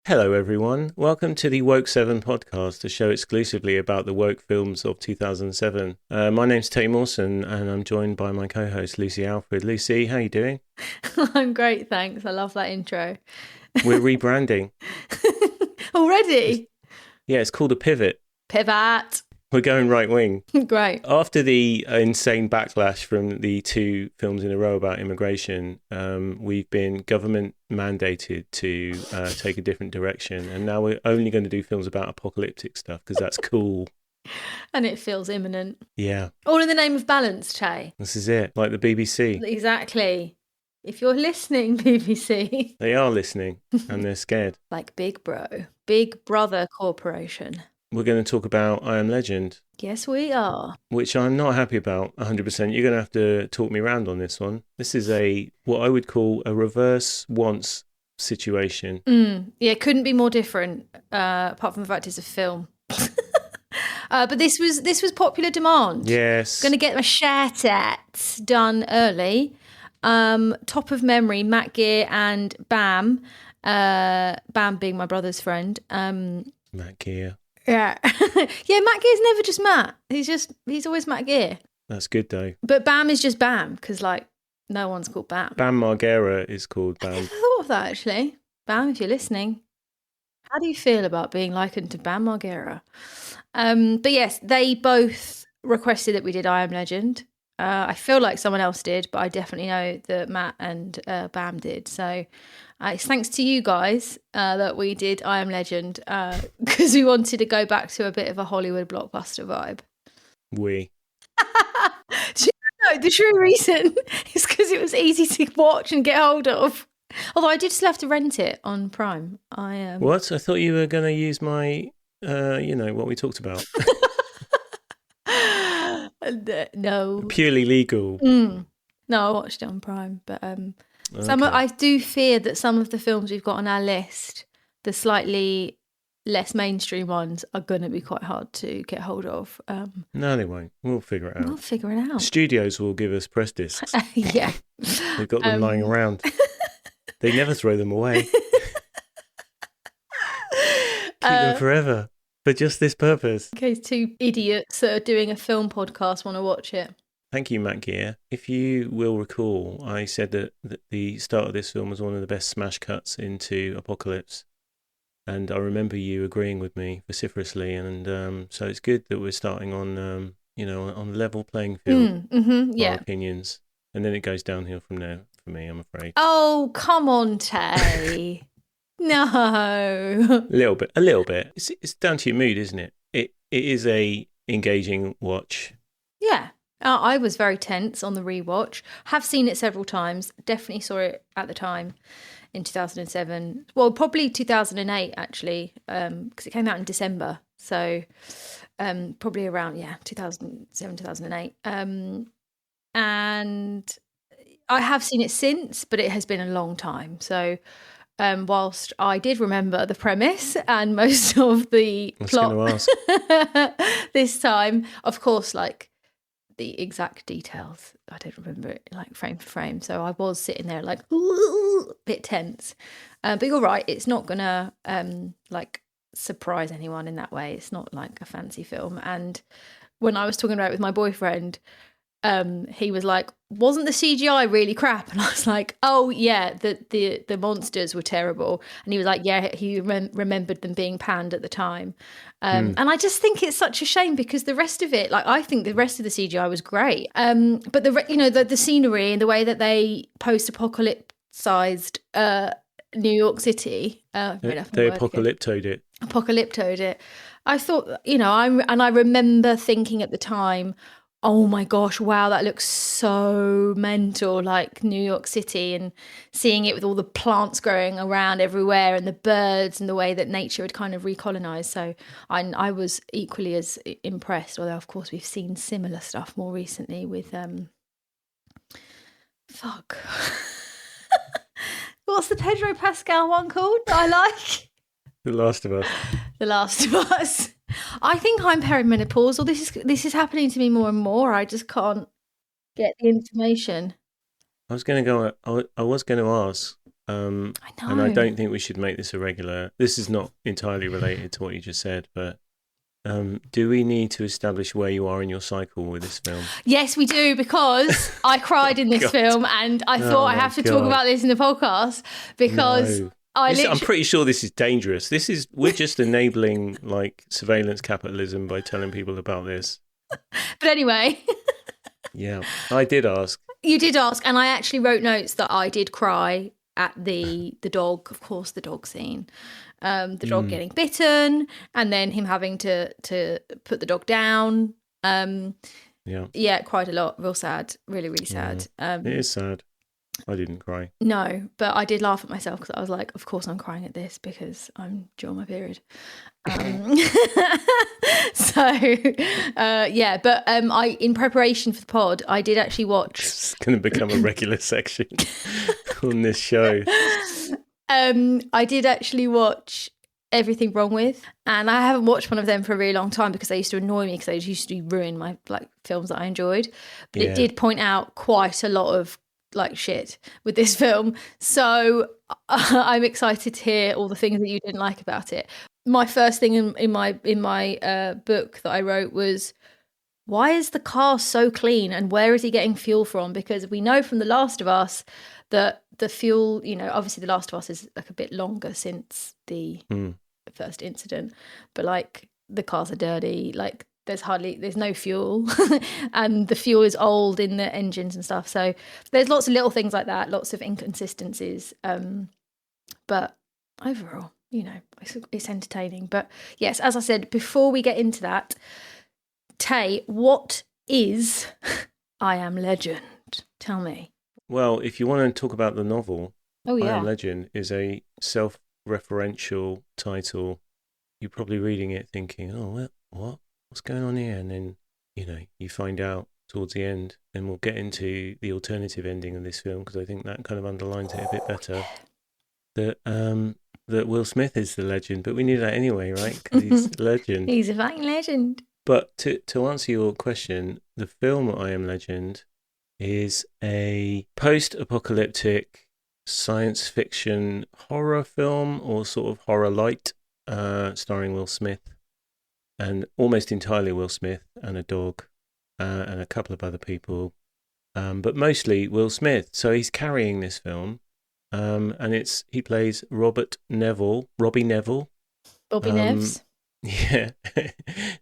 Hello everyone, welcome to the Woke 7 podcast, a show exclusively about the woke films of 2007. My name's Tate Mawson and I'm joined by my co-host Lucy Alfred. Lucy, how are you doing? I'm great, thanks. I love that intro. We're rebranding. Already? It's called a pivot. Pivot. We're going right wing. Great. After the insane backlash from the two films in a row about immigration, we've been government mandated to take a different direction. And now we're only going to do films about apocalyptic stuff because that's cool. And it feels imminent. Yeah. All in the name of balance, Che. This is it, like the BBC. Exactly. If you're listening, BBC. They are listening and they're scared. Like Big Brother Corporation. We're going to talk about I Am Legend. Yes, we are. Which I'm not happy about 100%. You're going to have to talk me around on this one. This is what I would call a reverse once situation. Yeah, it couldn't be more different, apart from the fact it's a film. But this was popular demand. Yes. Going to get my shout-outs done early. Top of memory, Matt Gear and Bam. Bam being my brother's friend. Matt Gear. Yeah. Yeah, Matt Gear's never just Matt. He's always Matt Gear. That's good though. But Bam is just Bam, because no one's called Bam. Bam Margera is called Bam. I never thought of that actually. Bam, if you're listening. How do you feel about being likened to Bam Margera? But yes, they both requested that we did I Am Legend. I feel like someone else did, but I definitely know that Matt and Bam did. So it's thanks to you guys that we did I Am Legend, because we wanted to go back to a bit of a Hollywood blockbuster vibe. Do you know, the true reason is because it was easy to watch and get hold of. Although I did still have to rent it on Prime. What? I thought you were going to use my, what we talked about. No. Purely legal. No, I watched it on Prime, but I do fear that some of the films we've got on our list, the slightly less mainstream ones, are going to be quite hard to get hold of. No, they won't. We'll figure it out. We'll figure it out. Studios will give us press discs. Yeah. They've got them lying around. They never throw them away. Keep them forever. For just this purpose. In case two idiots that are doing a film podcast want to watch it. Thank you, Matt Gear. If you will recall, I said that the start of this film was one of the best smash cuts into Apocalypse. And I remember you agreeing with me vociferously. And so it's good that we're starting on, on a level playing field for our opinions. And then it goes downhill from there for me, I'm afraid. Oh, come on, Tay. No. A little bit. It's down to your mood, isn't it? It is a engaging watch. Yeah. I was very tense on the rewatch. Have seen it several times. Definitely saw it at the time in 2007. Well, probably 2008 actually, because it came out in December. So probably around 2007, 2008. And I have seen it since, but it has been a long time. So whilst I did remember the premise and most of the plot this time, of course, the exact details, I don't remember it frame for frame. So I was sitting there a bit tense. But you're right, it's not gonna surprise anyone in that way. It's not like a fancy film. And when I was talking about it with my boyfriend, he was like, wasn't the CGI really crap? And I was like, oh yeah, the monsters were terrible. And he was like, yeah, he remembered them being panned at the time. And I just think it's such a shame because the rest of it, I think the rest of the CGI was great. But the scenery and the way that they post-apocalypsized New York City, they apocalyptoed it. I thought, I remember thinking at the time, oh my gosh, wow, that looks so mental, like New York City, and seeing it with all the plants growing around everywhere and the birds and the way that nature had kind of recolonized. So I was equally as impressed, although of course we've seen similar stuff more recently with what's the Pedro Pascal one called that I like? The Last of Us. The Last of Us. I think I'm perimenopausal. This is happening to me more and more. I just can't get the information. I was going to ask, I know. And I don't think we should make this a regular. This is not entirely related to what you just said, but do we need to establish where you are in your cycle with this film? Yes, we do, because I cried in this film, and I thought I have to talk about this in the podcast because I'm pretty sure this is dangerous. We're just enabling like surveillance capitalism by telling people about this. But anyway. Yeah, I did ask. You did ask, and I actually wrote notes that I did cry at the dog, of course, the dog scene. The dog getting bitten, and then him having to put the dog down. Yeah, quite a lot. Real sad. Really, really sad. It is sad. I didn't cry. No, but I did laugh at myself because I was like, of course I'm crying at this because I'm during my period. But I, in preparation for the pod, I did actually watch. It's going to become a regular section on this show. I did actually watch Everything Wrong With, and I haven't watched one of them for a really long time because they used to annoy me because they used to ruin my like films that I enjoyed. But it did point out quite a lot of like shit with this film, so I'm excited to hear all the things that you didn't like about it. My first thing in my book that I wrote was, why is the car so clean and where is he getting fuel from? Because we know from The Last of Us that the fuel, obviously The Last of Us is like a bit longer since the first incident, but like the cars are dirty, like there's no fuel and the fuel is old in the engines and stuff. So there's lots of little things like that, lots of inconsistencies. But overall, it's entertaining. But yes, as I said, before we get into that, Tay, what is I Am Legend? Tell me. Well, if you want to talk about the novel, I Am Legend is a self-referential title. You're probably reading it thinking, oh, what? What's going on here? And then, you find out towards the end, and we'll get into the alternative ending of this film because I think that kind of underlines it a bit better, that Will Smith is the legend. But we knew that anyway, right? Because he's a legend. He's a fucking legend. But to answer your question, the film I Am Legend is a post-apocalyptic science fiction horror film, or sort of horror light, starring Will Smith. And almost entirely Will Smith and a dog and a couple of other people, but mostly Will Smith. So he's carrying this film, and he plays Robbie Neville. Bobby Nevs. Yeah,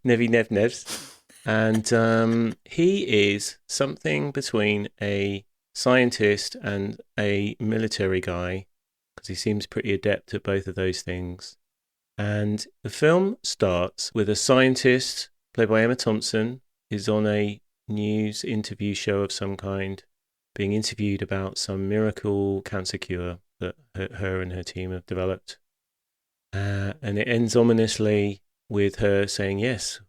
Nevy Nevs. And he is something between a scientist and a military guy, because he seems pretty adept at both of those things. And the film starts with a scientist, played by Emma Thompson, is on a news interview show of some kind, being interviewed about some miracle cancer cure that her and her team have developed. And it ends ominously with her saying, yes,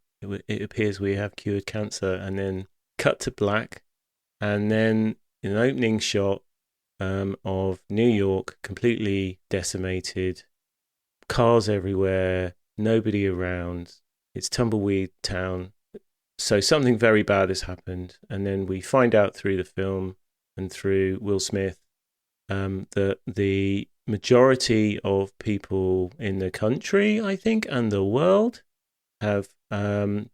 it appears we have cured cancer, and then cut to black. And then an opening shot of New York completely decimated, cars everywhere, nobody around. It's tumbleweed town. So something very bad has happened. And then we find out through the film and through Will Smith that the majority of people in the country, I think, and the world have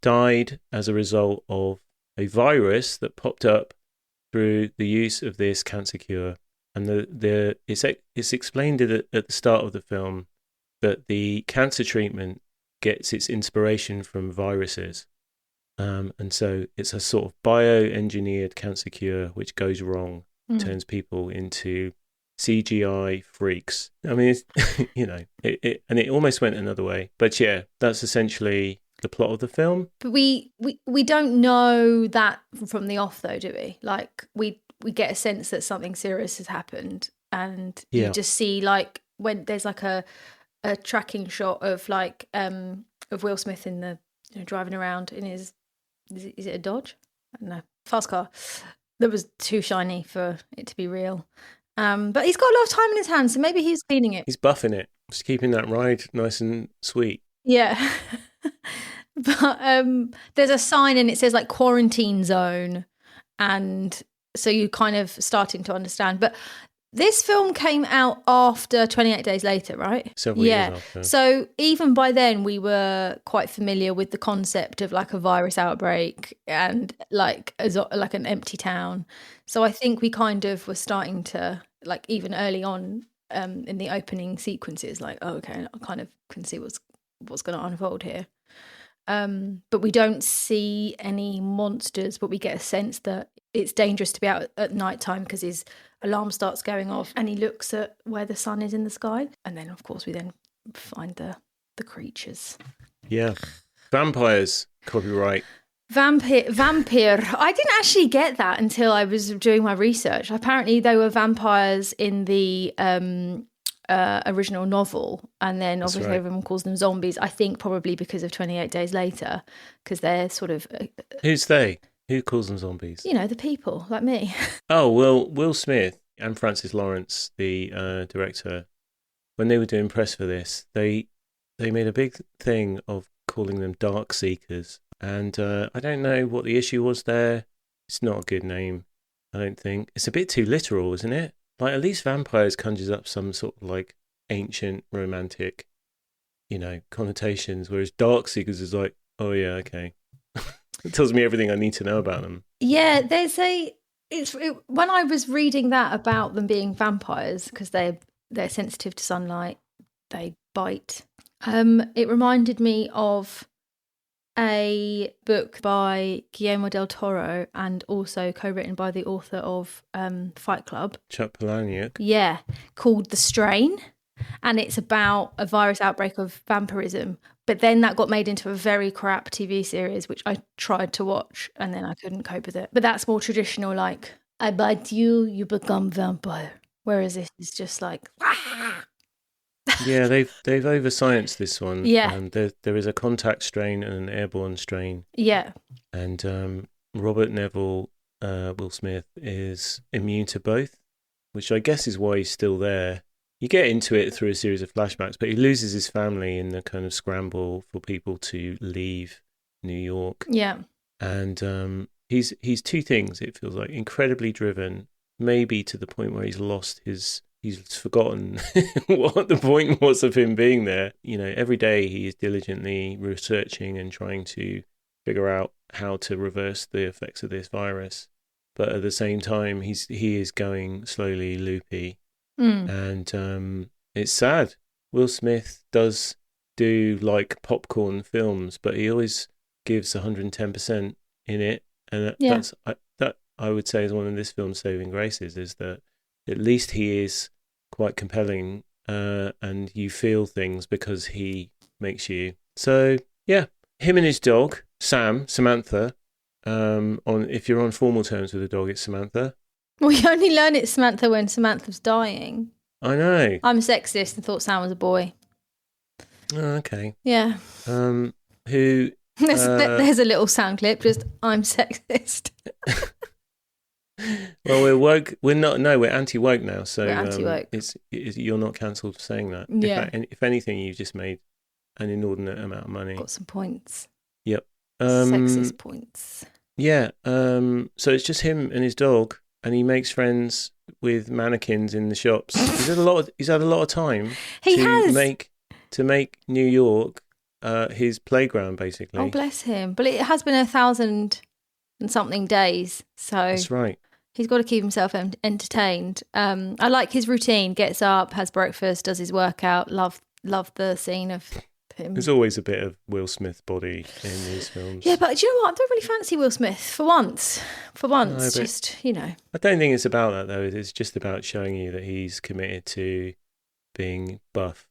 died as a result of a virus that popped up through the use of this cancer cure. And it's explained at the start of the film that the cancer treatment gets its inspiration from viruses. And so it's a sort of bioengineered cancer cure which goes wrong, turns people into CGI freaks. I mean, it almost went another way. But yeah, that's essentially the plot of the film. But we don't know that from the off, though, do we? Like, we get a sense that something serious has happened, and you just see, like, when there's like a tracking shot of like of Will Smith in the driving around in his is it a Dodge? I don't know, fast car that was too shiny for it to be real. But he's got a lot of time in his hands, so maybe he's cleaning it. He's buffing it, just keeping that ride nice and sweet. Yeah. But there's a sign and it says like quarantine zone, and so you're kind of starting to understand. But This film came out after 28 Days Later, right? Several years after. So even by then, we were quite familiar with the concept of like a virus outbreak and like an empty town. So I think we kind of were starting to, like, even early on in the opening sequences, like, oh, okay, I kind of can see what's going to unfold here. But we don't see any monsters, but we get a sense that it's dangerous to be out at night time because his alarm starts going off and he looks at where the sun is in the sky. And then, of course, we then find the creatures. Yeah. Vampires, copyright. Vampire. I didn't actually get that until I was doing my research. Apparently, they were vampires in the original novel, and then obviously everyone calls them zombies. I think probably because of 28 Days Later, because they're sort of... Who's they? Who calls them zombies? You know, the people, like me. Oh, well, Will Smith and Francis Lawrence, the director, when they were doing press for this, they made a big thing of calling them Dark Seekers. And I don't know what the issue was there. It's not a good name, I don't think. It's a bit too literal, isn't it? Like, at least vampires conjures up some sort of like ancient romantic, connotations, whereas Dark Seekers is like, oh yeah, okay. It tells me everything I need to know about them. Yeah, when I was reading that about them being vampires, because they're sensitive to sunlight, they bite. It reminded me of a book by Guillermo del Toro and also co-written by the author of Fight Club, Chuck Palahniuk. Yeah, called The Strain, and it's about a virus outbreak of vampirism. But then that got made into a very crap TV series, which I tried to watch, and then I couldn't cope with it. But that's more traditional, like, I bite you, you become vampire. Whereas this is just like... Yeah, they've over-scienced this one. Yeah. There is a contact strain and an airborne strain. Yeah. And Robert Neville, Will Smith, is immune to both, which I guess is why he's still there. You get into it through a series of flashbacks, but he loses his family in the kind of scramble for people to leave New York. Yeah. And he's two things, it feels like. Incredibly driven, maybe to the point where he's forgotten what the point was of him being there. Every day he is diligently researching and trying to figure out how to reverse the effects of this virus. But at the same time, he is going slowly loopy. And it's sad. Will Smith does do like popcorn films, but he always gives 110% in it. And that I would say is one of this film's saving graces, is that at least he is quite compelling, and you feel things because he makes you. So yeah, him and his dog Samantha. If you're on formal terms with the dog, it's Samantha. Well, you only learn it's Samantha when Samantha's dying. I know. I'm sexist and thought Sam was a boy. Oh, okay. Yeah. Who? There's a little sound clip. Just I'm sexist. Well, we're woke. We're not. No, we're anti-woke now. So we're anti-woke. You're not cancelled for saying that. Yeah. If anything, you've just made an inordinate amount of money. Got some points. Yep. Sexist points. Yeah. So it's just him and his dog, and he makes friends with mannequins in the shops. He's had a lot of time to make New York his playground, basically. Oh, bless him! But it has been 1,000 and something days, so that's right. He's got to keep himself entertained. I like his routine. Gets up, has breakfast, does his workout. Love the scene of him. There's always a bit of Will Smith body in these films. Yeah, but do you know what? I don't really fancy Will Smith for once. No, just, I don't think it's about that, though. It's just about showing you that he's committed to being buff.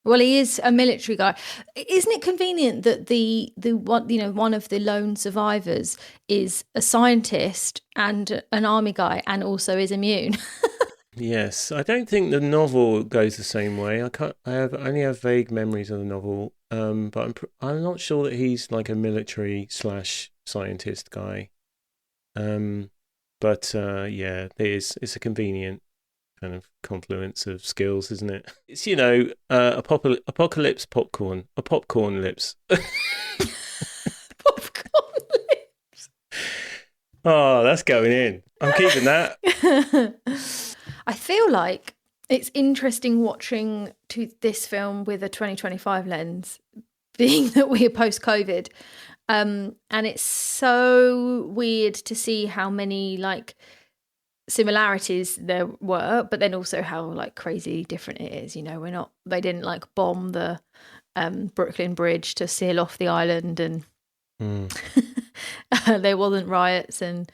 Well, he is a military guy. Isn't it convenient that the one of the lone survivors is a scientist and an army guy and also is immune? Yes, I don't think the novel goes the same way. I only have vague memories of the novel, but I'm not sure that he's like a military / scientist guy. But it's a convenient kind of confluence of skills, isn't it? It's apocalypse popcorn, a popcorn lips. Popcorn lips. Oh, that's going in. I'm keeping that. I feel like it's interesting watching this film with a 2025 lens, being that we're post-COVID. And it's so weird to see how many like similarities there were, but then also how like crazy different it is. You know, they didn't like bomb the Brooklyn Bridge to seal off the island, and there wasn't riots, and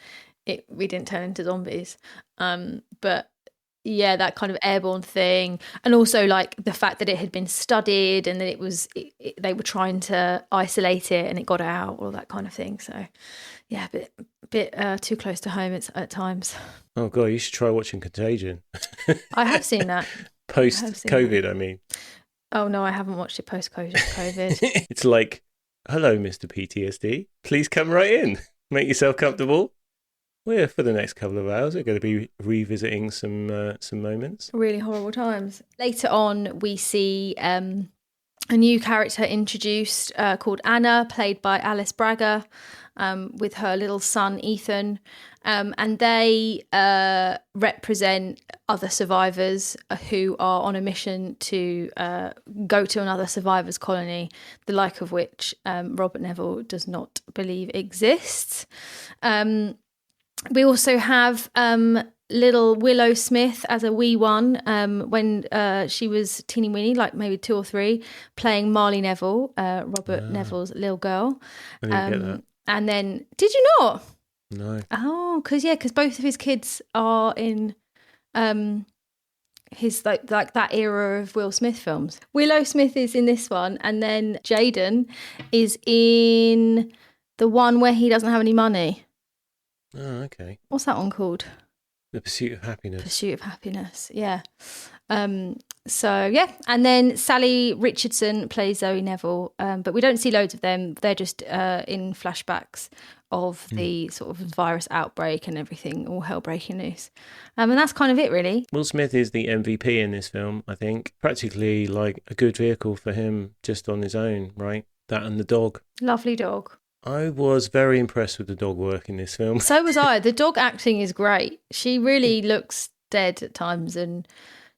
we didn't turn into zombies. But yeah, that kind of airborne thing, and also like the fact that it had been studied and that they were trying to isolate it and it got out, all that kind of thing. So yeah, a bit too close to home at times. Oh god, you should try watching Contagion. I have seen that. Post-COVID, I mean. Oh no, I haven't watched it post-COVID. It's like, hello, Mr. PTSD. Please come right in. Make yourself comfortable. Well, for the next couple of hours, we're going to be revisiting some moments. Really horrible times. Later on, we see a new character introduced called Anna, played by Alice Braga, with her little son, Ethan. And they represent other survivors who are on a mission to go to another survivors' colony, the like of which Robert Neville does not believe exists. We also have little Willow Smith as a wee one when she was teeny weeny, like maybe 2 or 3, playing Marley Neville, Robert Neville's little girl. I didn't get that. And then, did you not? No. Oh, because both of his kids are in his like that era of Will Smith films. Willow Smith is in this one, and then Jaden is in the one where he doesn't have any money. Oh, okay. What's that one called? The Pursuit of Happiness. Pursuit of Happiness, yeah. So, yeah. And then Sally Richardson plays Zoe Neville, but we don't see loads of them. They're just in flashbacks of the sort of virus outbreak and everything, all hell breaking loose. And that's kind of it, really. Will Smith is the MVP in this film, I think. Practically like a good vehicle for him just on his own, right? That and the dog. Lovely dog. I was very impressed with the dog work in this film. So was I. The dog acting is great. She really looks dead at times and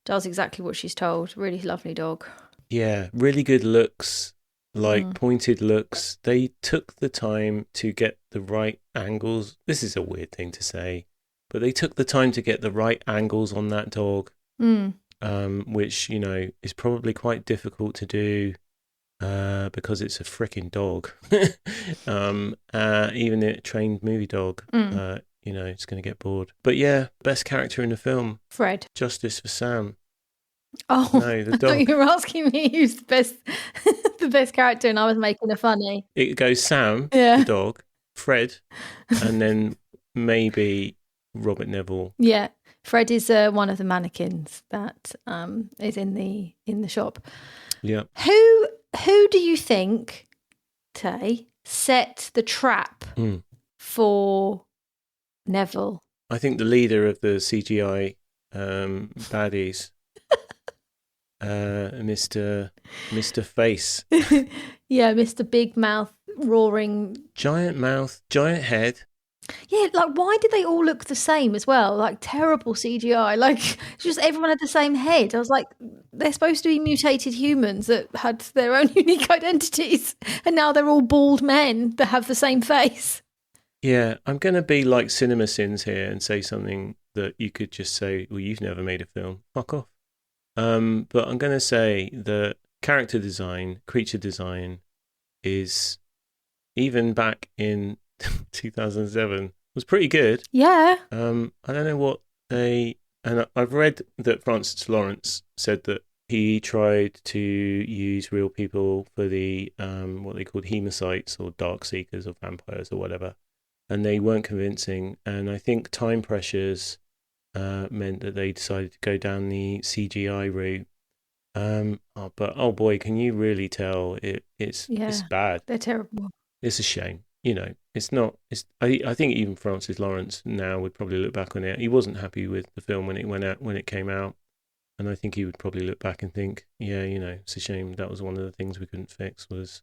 does exactly what she's told. Really lovely dog. Yeah, really good looks, like pointed looks. They took the time to get the right angles. This is a weird thing to say, but they took the time to get the right angles on that dog, which, you know, is probably quite difficult to do. Because it's a freaking dog. Even a trained movie dog, you know, it's going to get bored. But yeah, best character in the film. Fred. Justice for Sam. Oh, no, the dog. I thought you were asking me who's the best, the best character, and I was making a funny. It goes Sam, the dog, Fred, and then maybe Robert Neville. Yeah, Fred is one of the mannequins that is in the shop. Yeah. Who do you think, Tay, set the trap for Neville? I think the leader of the CGI baddies, Mr. Face. Yeah, Mr. Big Mouth, roaring. Giant mouth, giant head. Yeah, like why did they all look the same as well? Like terrible CGI. Like just everyone had the same head. I was like, they're supposed to be mutated humans that had their own unique identities, and now they're all bald men that have the same face. Yeah, I'm going to be like Cinema Sins here and say something that you could just say, well, you've never made a film. Fuck off. But I'm going to say that character design, creature design is, even back in 2007, was pretty good. Yeah. I don't know what and I've read that Francis Lawrence said that he tried to use real people for the what they called hemocytes or dark seekers or vampires or whatever, and they weren't convincing. And I think time pressures meant that they decided to go down the CGI route. But oh boy, can you really tell it's bad. They're terrible. It's a shame. You know, it's not. I think even Francis Lawrence now would probably look back on it. He wasn't happy with the film when it came out, and I think he would probably look back and think, yeah, you know, it's a shame. That was one of the things we couldn't fix was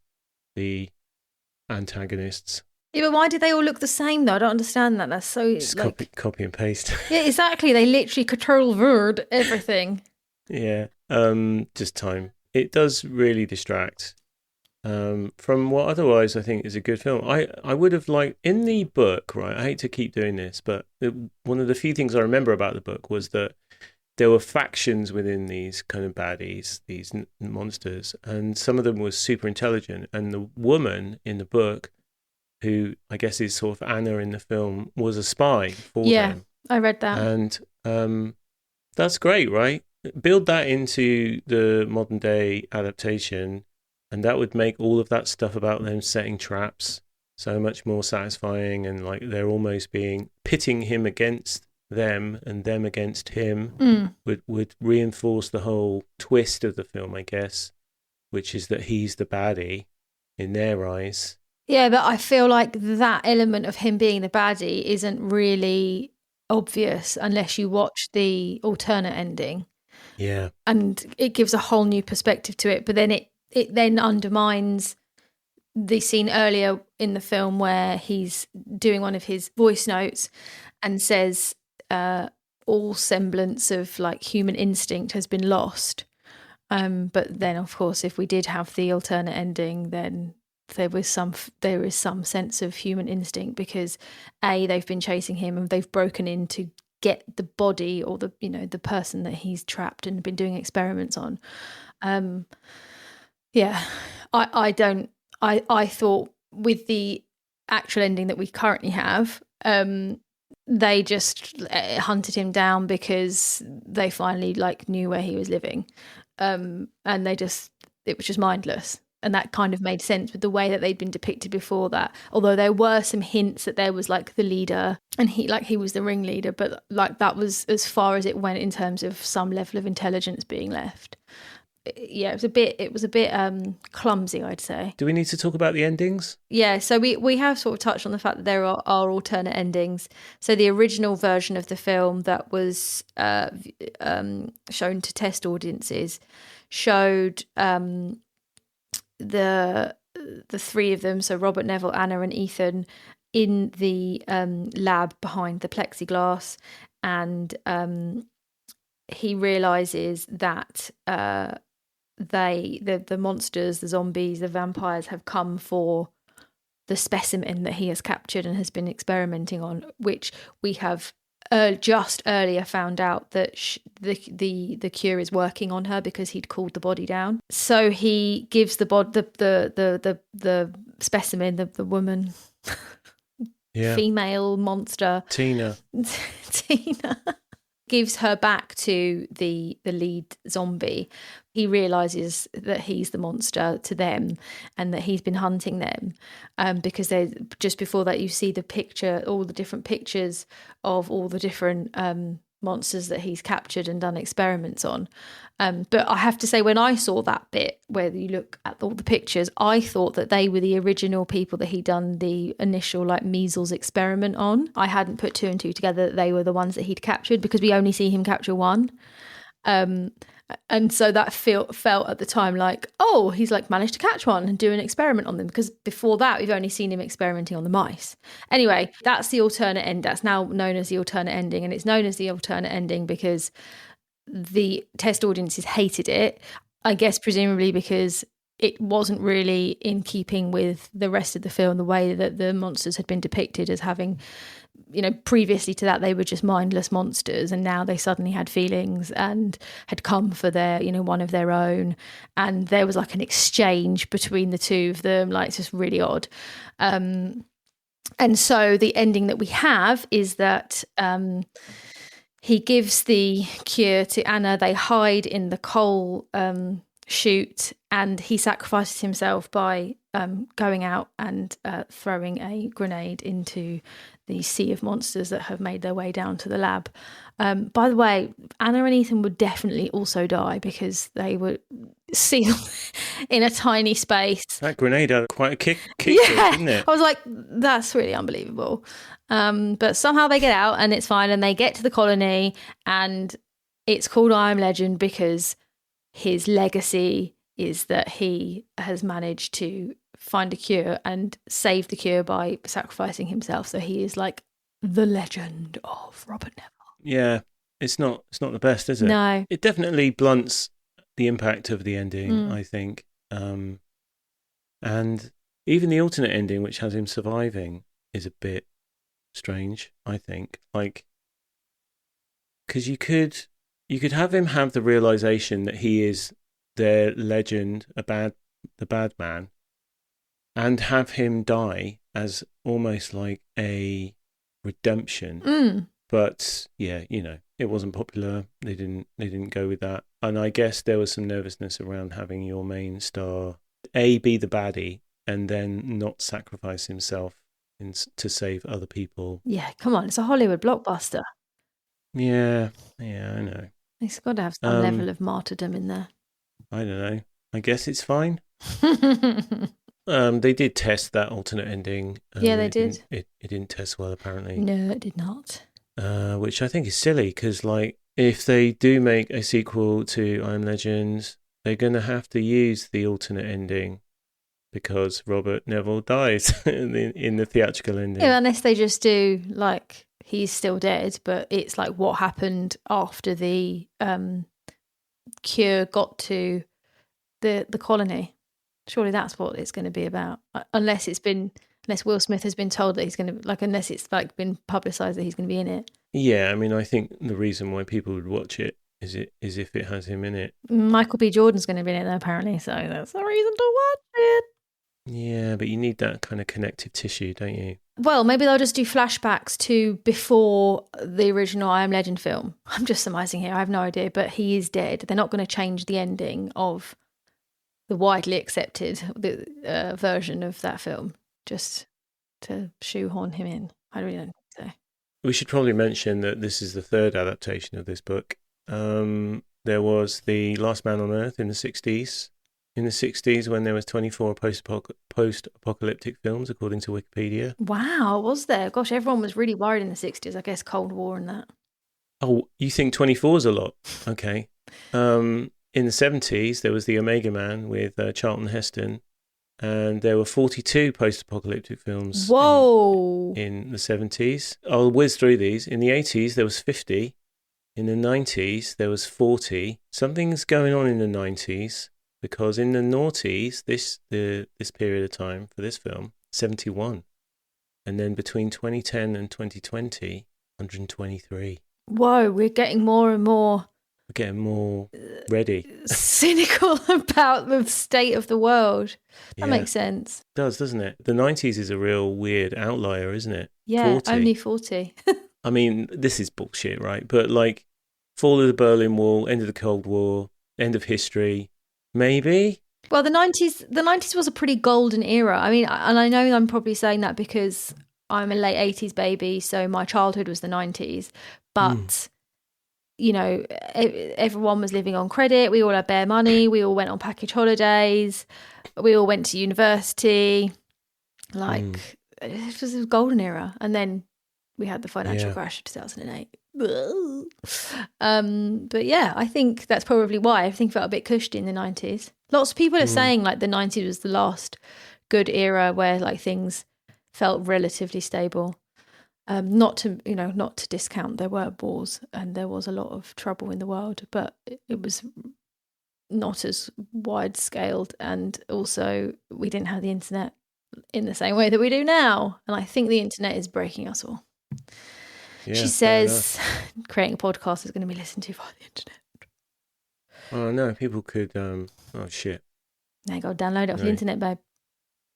the antagonists. Yeah, but why did they all look the same though? I don't understand that. That's so Just copy and paste. Yeah, exactly. They literally control word everything. Yeah. Just time. It does really distract from what otherwise I think is a good film. I would have liked in the book, right? I hate to keep doing this, but one of the few things I remember about the book was that there were factions within these kind of baddies, these monsters, and some of them were super intelligent. And the woman in the book, who I guess is sort of Anna in the film, was a spy for them. Yeah, I read that. And that's great, right? Build that into the modern day adaptation, and that would make all of that stuff about them setting traps so much more satisfying, and like they're almost being pitting him against them and them against him would reinforce the whole twist of the film, I guess, which is that he's the baddie in their eyes. Yeah, but I feel like that element of him being the baddie isn't really obvious unless you watch the alternate ending. Yeah. And it gives a whole new perspective to it, but then it then undermines the scene earlier in the film where he's doing one of his voice notes and says all semblance of like human instinct has been lost. But then, of course, if we did have the alternate ending, then there is some sense of human instinct because they've been chasing him and they've broken in to get the body or the person that he's trapped and been doing experiments on. I thought with the actual ending that we currently have, they just hunted him down because they finally like knew where he was living, and it was just mindless. And that kind of made sense with the way that they'd been depicted before that. Although there were some hints that there was like the leader and he was the ringleader, but like that was as far as it went in terms of some level of intelligence being left. Yeah, it was a bit clumsy, I'd say. Do we need to talk about the endings? Yeah, so we have sort of touched on the fact that there are alternate endings. So the original version of the film that was shown to test audiences showed the three of them, so Robert, Neville, Anna and Ethan, in the lab behind the plexiglass, and he realizes that the monsters, the zombies, the vampires have come for the specimen that he has captured and has been experimenting on, which we have just earlier found out that the cure is working on her because he'd cooled the body down. So he gives the specimen, the woman, female monster, Tina, gives her back to the lead zombie. He realizes that he's the monster to them and that he's been hunting them, because they just before that you see the picture, all the different pictures of all the different monsters that he's captured and done experiments on. But I have to say, when I saw that bit where you look at all the pictures, I thought that they were the original people that he'd done the initial like measles experiment on. I hadn't put two and two together that they were the ones that he'd captured because we only see him capture one. And so that felt at the time like, oh, he's like managed to catch one and do an experiment on them, because before that we've only seen him experimenting on the mice. Anyway, that's the alternate end. That's now known as the alternate ending, and it's known as the alternate ending because the test audiences hated it, I guess presumably because it wasn't really in keeping with the rest of the film, the way that the monsters had been depicted as having, previously to that they were just mindless monsters, and now they suddenly had feelings and had come for their, one of their own, and there was like an exchange between the two of them. Like, it's just really odd. And so the ending that we have is that he gives the cure to Anna. They hide in the coal chute, and he sacrifices himself by going out and throwing a grenade into the sea of monsters that have made their way down to the lab. By the way, Anna and Ethan would definitely also die because they were sealed in a tiny space. That grenade had quite a kick yeah, didn't it? I was like, that's really unbelievable. But somehow they get out and it's fine, and they get to the colony, and it's called I Am Legend because his legacy is that he has managed to find a cure and save the cure by sacrificing himself. So he is like the legend of Robert Neville. Yeah, it's not the best, is it? No. It definitely blunts the impact of the ending, I think. And even the alternate ending, which has him surviving, is a bit strange, I think. Like, because you could have him have the realization that he is their legend, the bad man, and have him die as almost like a redemption. But yeah, it wasn't popular. They didn't go with that. And I guess there was some nervousness around having your main star be the baddie and then not sacrifice himself to save other people. Yeah, come on, it's a Hollywood blockbuster. Yeah, I know. It's got to have some level of martyrdom in there. I don't know. I guess it's fine. They did test that alternate ending. Yeah, they did. It didn't test well, apparently. No, it did not. Which I think is silly, because like, if they do make a sequel to I Am Legend, they're going to have to use the alternate ending because Robert Neville dies in the theatrical ending. Yeah, unless they just do like he's still dead, but it's like what happened after the cure got to the colony. Surely that's what it's going to be about. Unless Will Smith has been told that he's going to, like, unless it's like been publicised that he's going to be in it. Yeah, I mean, I think the reason why people would watch it is if it has him in it. Michael B. Jordan's going to be in it though, apparently, so that's the reason to watch it. Yeah, but you need that kind of connective tissue, don't you? Well, maybe they'll just do flashbacks to before the original I Am Legend film. I'm just surmising here, I have no idea, but he is dead. They're not going to change the ending of the widely accepted version of that film just to shoehorn him in. I really don't think so. We should probably mention that this is the third adaptation of this book. There was The Last Man on Earth in the 60s. In the 60s, when there was 24 post-apocalyptic films, according to Wikipedia. Wow, was there? Gosh, everyone was really worried in the 60s, I guess, Cold War and that. Oh, you think 24 is a lot? Okay. In the 70s, there was The Omega Man with Charlton Heston, and there were 42 post-apocalyptic films. Whoa! In the 70s. I'll whiz through these. In the 80s, there was 50. In the 90s, there was 40. Something's going on in the 90s, because in the noughties, this period of time for this film, 71. And then between 2010 and 2020, 123. Whoa, we're getting more and more... We're getting more ready. Cynical about the state of the world. That makes sense. It does, doesn't it? The 90s is a real weird outlier, isn't it? Yeah, 40. Only 40. I mean, this is bullshit, right? But like, fall of the Berlin Wall, end of the Cold War, end of history, maybe? Well, the 90s was a pretty golden era. I mean, and I know I'm probably saying that because I'm a late 80s baby, so my childhood was the 90s. But... you know, everyone was living on credit. We all had bare money. We all went on package holidays. We all went to university. Like, it was a golden era. And then we had the financial crash of 2008. But yeah, I think that's probably why everything felt a bit cushy in the 90s. Lots of people are saying like the 90s was the last good era where like things felt relatively stable. Not to discount, there were wars and there was a lot of trouble in the world, but it was not as wide scaled, and also we didn't have the internet in the same way that we do now. And I think the internet is breaking us all. Yeah, she says creating a podcast is going to be listened to via the internet. Oh no, people could oh shit. Now you got to download it off the internet, babe.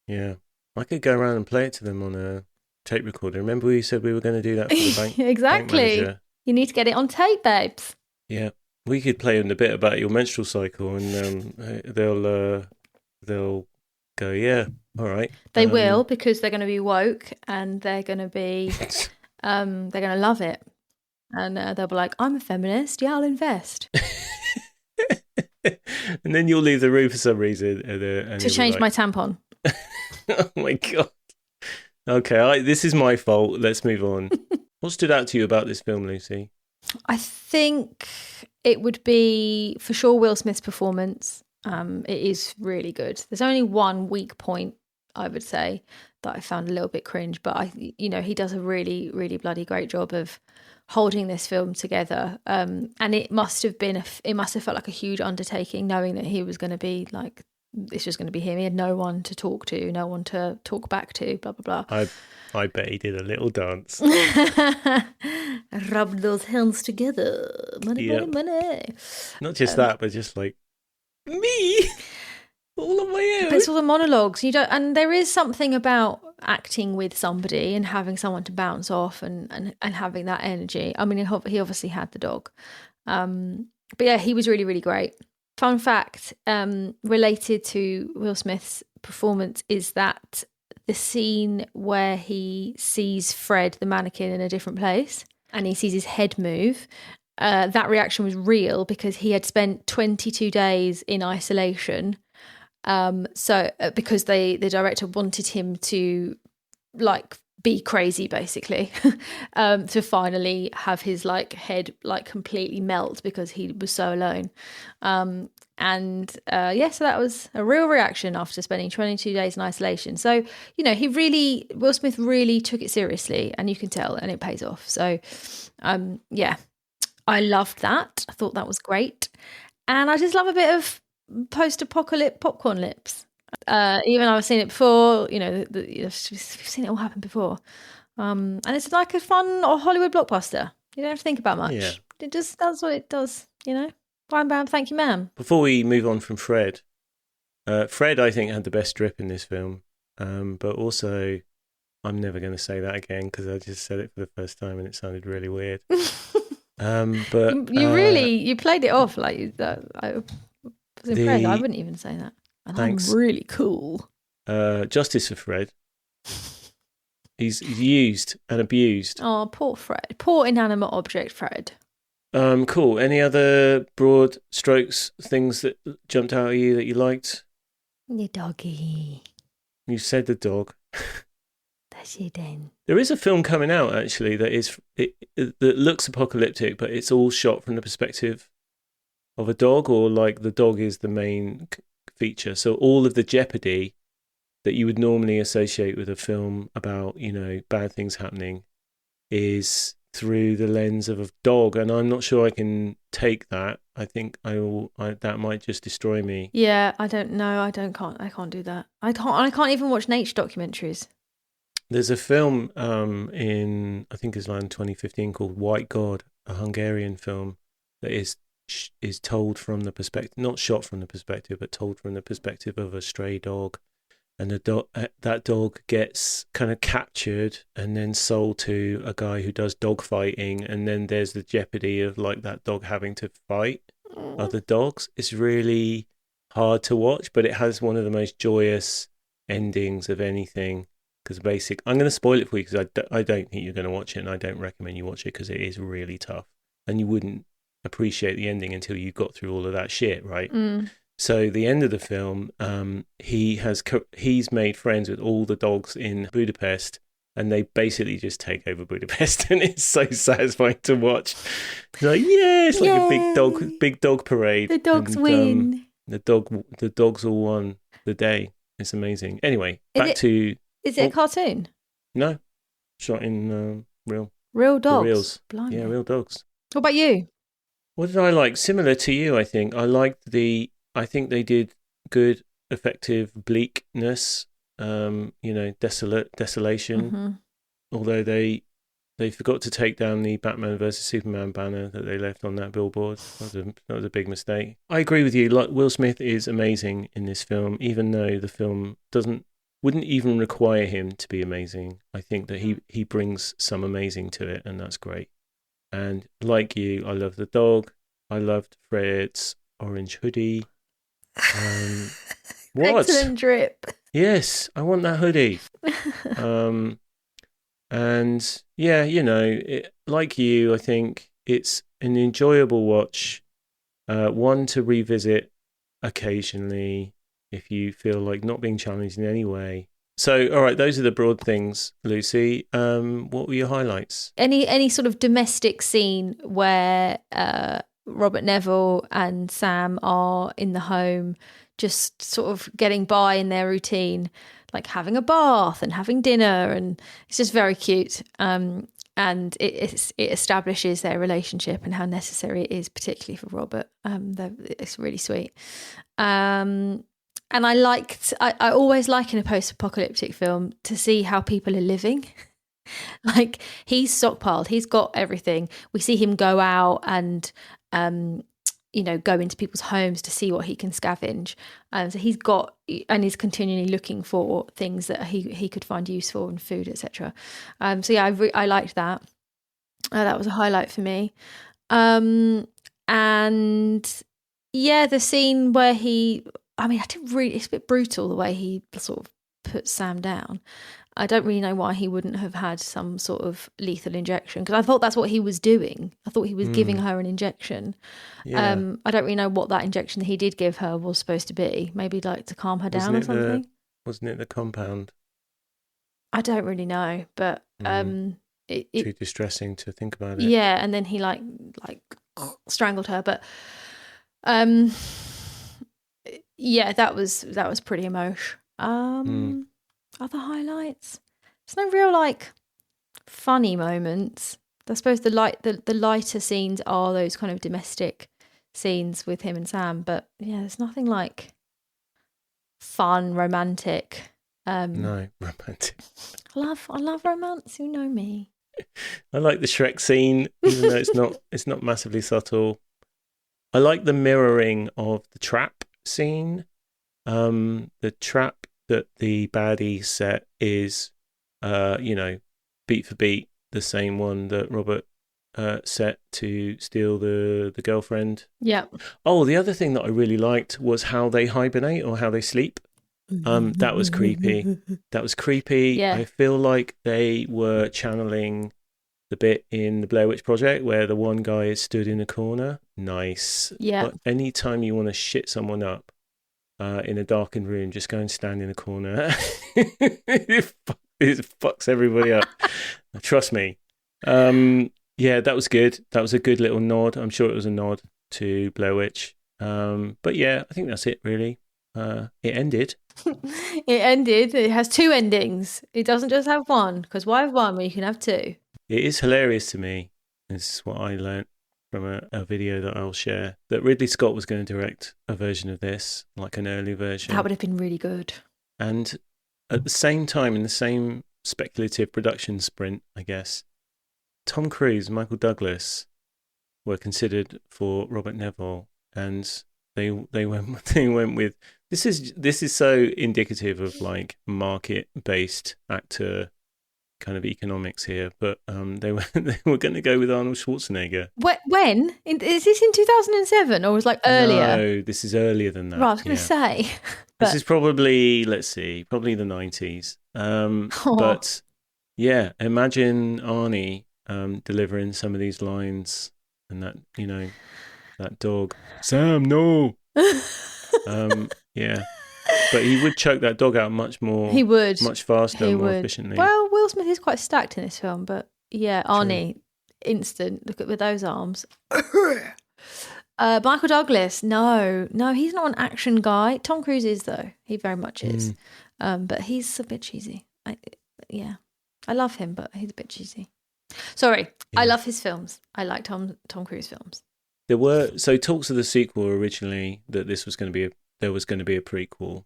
Yeah. I could go around and play it to them on a tape recorder. Remember we said we were going to do that for the bank? Exactly. Bank you need to get it on tape, babes. Yeah. We could play them a bit about your menstrual cycle, and they'll go, yeah, all right. They will, because they're going to be woke and they're going to be, they're going to love it. And they'll be like, I'm a feminist. Yeah, I'll invest. And then you'll leave the room for some reason. And to change my tampon. Oh my God. Okay, this is my fault. Let's move on. What stood out to you about this film, Lucy? I think it would be, for sure, Will Smith's performance. It is really good. There's only one weak point I would say, that I found a little bit cringe. But he does a really, really bloody great job of holding this film together. And it must have felt like a huge undertaking, knowing that he was going to be like, this was going to be him. He had no one to talk to, no one to talk back to, blah, blah, blah. I bet he did a little dance. Rubbed those hands together. Money, money, money. Not just that, but just like, me, all on my own. But it's all the monologues. And there is something about acting with somebody and having someone to bounce off and having that energy. I mean, he obviously had the dog. But yeah, he was really, really great. Fun fact related to Will Smith's performance is that the scene where he sees Fred, the mannequin, in a different place and he sees his head move, that reaction was real because he had spent 22 days in isolation. So because the director wanted him to like be crazy basically to finally have his like head like completely melt because he was so alone. So that was a real reaction after spending 22 days in isolation. So, Will Smith really took it seriously, and you can tell, and it pays off. So, I loved that. I thought that was great. And I just love a bit of post-apocalypse popcorn lips. Even I've seen it before, we've seen it all happen before. And it's like a fun Hollywood blockbuster. You don't have to think about much. Yeah. It just does what it does, Bam, bam, thank you, ma'am. Before we move on from Fred, Fred, I think, had the best drip in this film. But also, I'm never going to say that again because I just said it for the first time and it sounded really weird. But you played it off like I was impressed. I wouldn't even say that. And thanks. I'm really cool. Justice for Fred. He's used and abused. Oh, poor Fred. Poor inanimate object Fred. Cool. Any other broad strokes, things that jumped out at you that you liked? The doggy. You said the dog. That's it then. There is a film coming out actually that looks apocalyptic, but it's all shot from the perspective of a dog, or like the dog is the main feature. So all of the jeopardy that you would normally associate with a film about, bad things happening is through the lens of a dog, and I'm not sure I can take that. I think that might just destroy me. Yeah, I don't know. I can't do that. I can't even watch nature documentaries. There's a film I think it's like in 2015 called White God, a Hungarian film that is told from the perspective, not shot from the perspective, but told from the perspective of a stray dog. And that dog gets kind of captured and then sold to a guy who does dog fighting. And then there's the jeopardy of like that dog having to fight other dogs. It's really hard to watch, but it has one of the most joyous endings of anything. Because I'm going to spoil it for you because I don't think you're going to watch it, and I don't recommend you watch it because it is really tough. And you wouldn't appreciate the ending until you got through all of that shit, right? Mm. So the end of the film, he's made friends with all the dogs in Budapest, and they basically just take over Budapest, and it's so satisfying to watch. It's like, it's like a big dog parade. The dogs win. The dogs all won the day. It's amazing. Anyway, Is it a cartoon? No, shot in real dogs. Reels. Blimey. Yeah, real dogs. What about you? What did I like? Similar to you, I think. I think they did good, effective bleakness, desolation. Mm-hmm. Although they forgot to take down the Batman versus Superman banner that they left on that billboard. That was a big mistake. I agree with you. Like, Will Smith is amazing in this film, even though the film wouldn't even require him to be amazing. I think that he brings some amazing to it, and that's great. And like you, I love the dog. I loved Fred's orange hoodie. What? Excellent drip. Yes, I want that hoodie. And yeah, like you, I think it's an enjoyable watch, one to revisit occasionally if you feel like not being challenged in any way. So, all right, those are the broad things, Lucy. What were your highlights? Any sort of domestic scene where Robert Neville and Sam are in the home, just sort of getting by in their routine. like having a bath and having dinner, and it's just very cute. And it establishes their relationship and how necessary it is, particularly for Robert. It's really sweet. And I always like in a post-apocalyptic film to see how people are living. Like, he's stockpiled, he's got everything. We see him go out and go into people's homes to see what he can scavenge. So he's got, and he's continually looking for things that he could find useful, and food, etc. So yeah, I liked that. That was a highlight for me. And yeah, the scene where I didn't really, it's a bit brutal the way he sort of puts Sam down. I don't really know why he wouldn't have had some sort of lethal injection, because I thought that's what he was doing. I thought he was giving her an injection. Yeah. I don't really know what that injection that he did give her was supposed to be. Maybe like to calm her down or something. Wasn't it the compound? I don't really know, but too distressing to think about it. Yeah, and then he like strangled her, but yeah, that was pretty emotional. Other highlights? There's no real like funny moments. I suppose the lighter scenes are those kind of domestic scenes with him and Sam, but yeah, there's nothing like fun, romantic. No, romantic. I love romance. You know me. I like the Shrek scene, even though it's not massively subtle. I like the mirroring of the trap scene. The trap that the baddie set is, beat for beat, the same one that Robert set to steal the girlfriend. Yeah. Oh, the other thing that I really liked was how they hibernate or how they sleep. That was creepy. Yeah. I feel like they were channeling the bit in the Blair Witch Project where the one guy is stood in a corner. Nice. Yeah. But anytime you want to shit someone up in a darkened room, just go and stand in a corner. It fucks everybody up. Trust me. Yeah, that was good. That was a good little nod. I'm sure it was a nod to Blair Witch. But yeah, I think that's it really. It ended. It has two endings. It doesn't just have one, because why have one when you can have two? It is hilarious to me. This is what I learned from a video that I'll share, that Ridley Scott was going to direct a version of this, like an early version. That would have been really good. And at the same time, in the same speculative production sprint, I guess, Tom Cruise and Michael Douglas were considered for Robert Neville, and they went with this is so indicative of like market-based actor kind of economics here, but they were going to go with Arnold Schwarzenegger. When? Is this in 2007 or was like earlier? No, this is earlier than that. Right, I was going to say. This is probably, probably the 90s. But yeah, imagine Arnie delivering some of these lines, and that, that dog, Sam, no. Yeah. But he would choke that dog out much more. He would. Much faster, more efficiently. Well, Will Smith is quite stacked in this film, but yeah, Arnie, instant. Look at those arms. Michael Douglas, no, he's not an action guy. Tom Cruise is, though. He very much is. But he's a bit cheesy. I love him, but he's a bit cheesy. Sorry, yeah. I love his films. I like Tom Cruise films. There were talks of the sequel originally that there was going to be a prequel,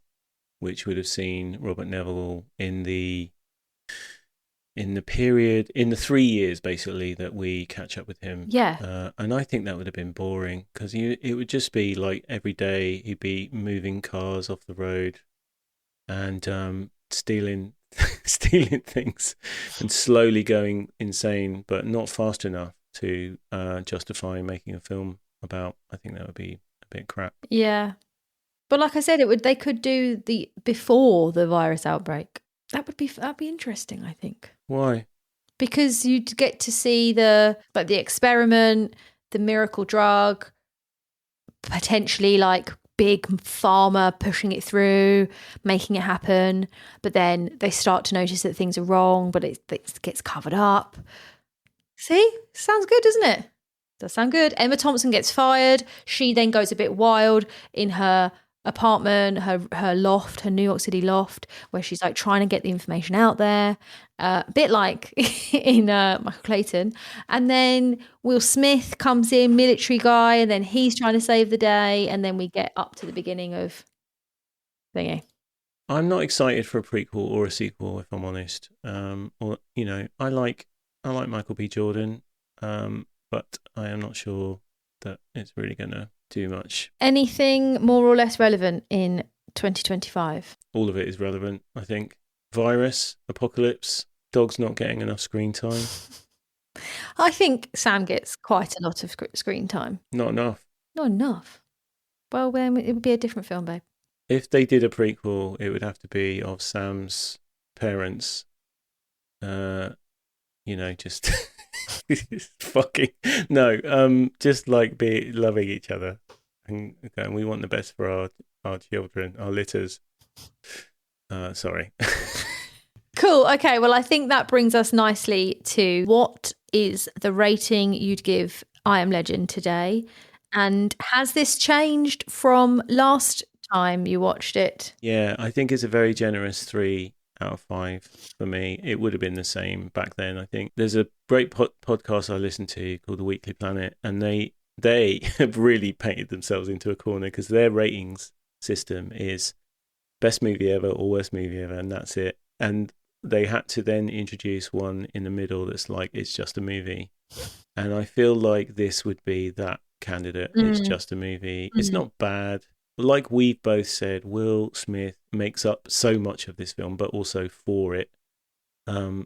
which would have seen Robert Neville in the period, in the 3 years basically that we catch up with him. Yeah. And I think that would have been boring, because it would just be like every day he'd be moving cars off the road and stealing things and slowly going insane, but not fast enough to justify making a film about. I think that would be a bit crap. Yeah. But like I said, they could do the before the virus outbreak. That'd be interesting, I think. Why? Because you'd get to see the experiment, the miracle drug, potentially like big pharma pushing it through, making it happen. But then they start to notice that things are wrong, but it gets covered up. See? Sounds good, doesn't it? Does sound good. Emma Thompson gets fired. She then goes a bit wild in her apartment, her loft, her New York City loft, where she's like trying to get the information out there, a bit like in Michael Clayton. And then Will Smith comes in, military guy, and then he's trying to save the day, and then we get up to the beginning of thingy. I'm not excited for a prequel or a sequel, if I'm honest. Or I like Michael B. Jordan, but I am not sure that it's really going to do much. Anything more or less relevant in 2025? All of it is relevant, I think. Virus, apocalypse, dogs not getting enough screen time. I think Sam gets quite a lot of screen time. Not enough. Not enough. Well, then it would be a different film, babe. If they did a prequel, it would have to be of Sam's parents. Just fucking just like be loving each other, and we want the best for our children, our litters. Sorry. Cool. Okay. Well, I think that brings us nicely to what is the rating you'd give I Am Legend today, and has this changed from last time you watched it? Yeah, I think it's a very generous 3 out of 5 for me. It would have been the same back then, I think. There's a great podcast I listen to called The Weekly Planet, and they have really painted themselves into a corner because their ratings system is best movie ever or worst movie ever, and that's it. And they had to then introduce one in the middle that's like, it's just a movie. And I feel like this would be that candidate. It's just a movie. It's not bad. Like we've both said, Will Smith makes up so much of this film, but also for it. So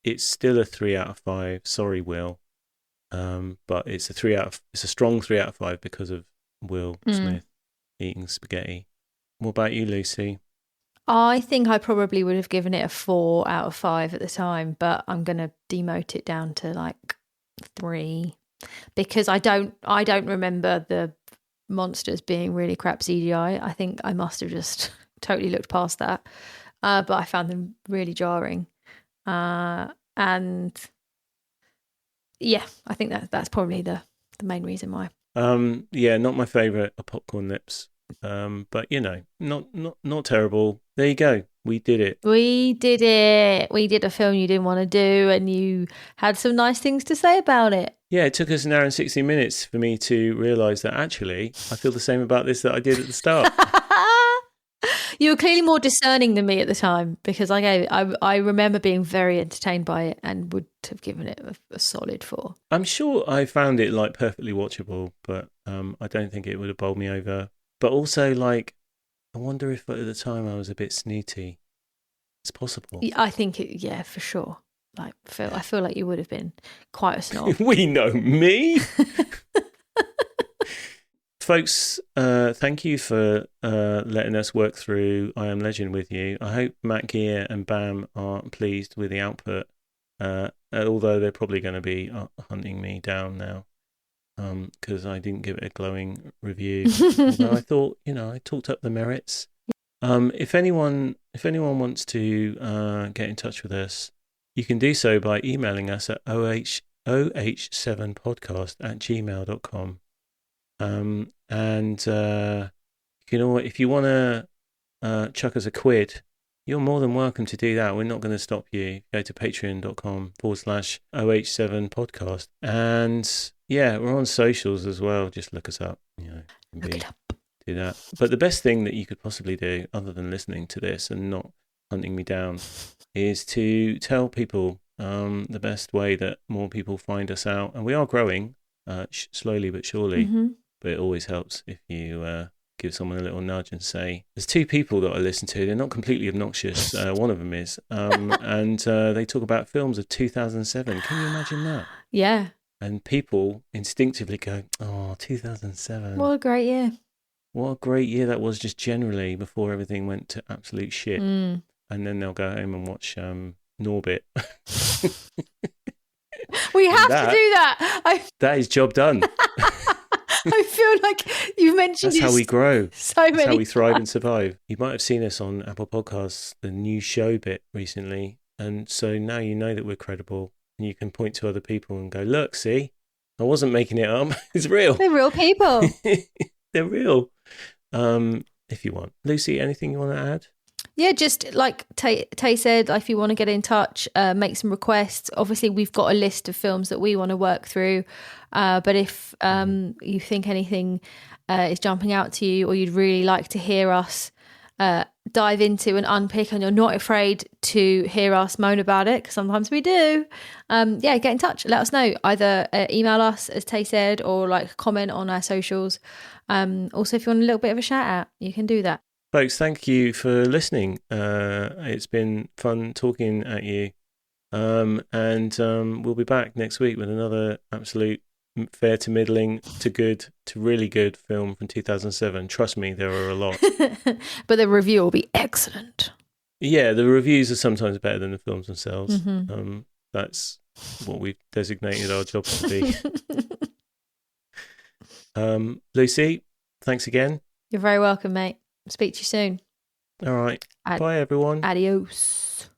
it's still a 3 out of 5. Sorry, Will. But it's a strong 3 out of 5 because of Will Smith eating spaghetti. What about you, Lucy? I think I probably would have given it a 4 out of 5 at the time, but I'm going to demote it down to like 3. Because I don't remember the monsters being really crap CGI. I think I must have just totally looked past that. But I found them really jarring. And yeah, I think that's probably the main reason why. Not my favourite are popcorn lips. But not terrible. There you go. We did it. We did it. We did a film you didn't want to do, and you had some nice things to say about it. Yeah, it took us an hour and 60 minutes for me to realise that actually I feel the same about this that I did at the start. You were clearly more discerning than me at the time, because I remember being very entertained by it and would have given it a solid 4. I'm sure I found it like perfectly watchable, but I don't think it would have bowled me over. But also, like, I wonder if at the time I was a bit snooty. It's possible. I think for sure. Like, I feel like you would have been quite a snob. We know me. Folks, thank you for letting us work through I Am Legend with you. I hope Matt Gear and Bam are pleased with the output, although they're probably going to be hunting me down now because I didn't give it a glowing review. Although I thought, I talked up the merits. If anyone wants to get in touch with us, you can do so by emailing us at oh7podcast@gmail.com. If you want to chuck us a quid, you're more than welcome to do that. We're not going to stop you. Go to patreon.com/oh7podcast. And yeah, we're on socials as well. Just look us up. Look it up. Do that. But the best thing that you could possibly do, other than listening to this and not hunting me down, is to tell people the best way that more people find us out. And we are growing slowly but surely. Mm-hmm. But it always helps if you give someone a little nudge and say, there's 2 people that I listen to. They're not completely obnoxious. One of them is. And they talk about films of 2007. Can you imagine that? Yeah. And people instinctively go, 2007. What a great year. What a great year that was just generally before everything went to absolute shit. And then they'll go home and watch Norbit. We have to do that. That is job done. I feel like you've mentioned That's how we grow. That's how we thrive and survive. You might have seen us on Apple Podcasts, the new show bit recently. And so now you know that we're credible. And you can point to other people and go, look, see, I wasn't making it up. It's real. They're real people. They're real. If you want. Lucy, anything you want to add? Yeah, just like Tay said, if you want to get in touch, make some requests. Obviously, we've got a list of films that we want to work through. But if you think anything is jumping out to you, or you'd really like to hear us dive into and unpick, and you're not afraid to hear us moan about it, because sometimes we do, get in touch. Let us know. Either email us, as Tay said, or like comment on our socials. Also, if you want a little bit of a shout out, you can do that. Folks, thank you for listening. It's been fun talking at you. And we'll be back next week with another absolute fair to middling to good to really good film from 2007. Trust me, there are a lot. But the review will be excellent. Yeah, the reviews are sometimes better than the films themselves. Mm-hmm. That's what we've designated our job to be. Lucy, thanks again. You're very welcome, mate. Speak to you soon. All right. Bye, everyone. Adios.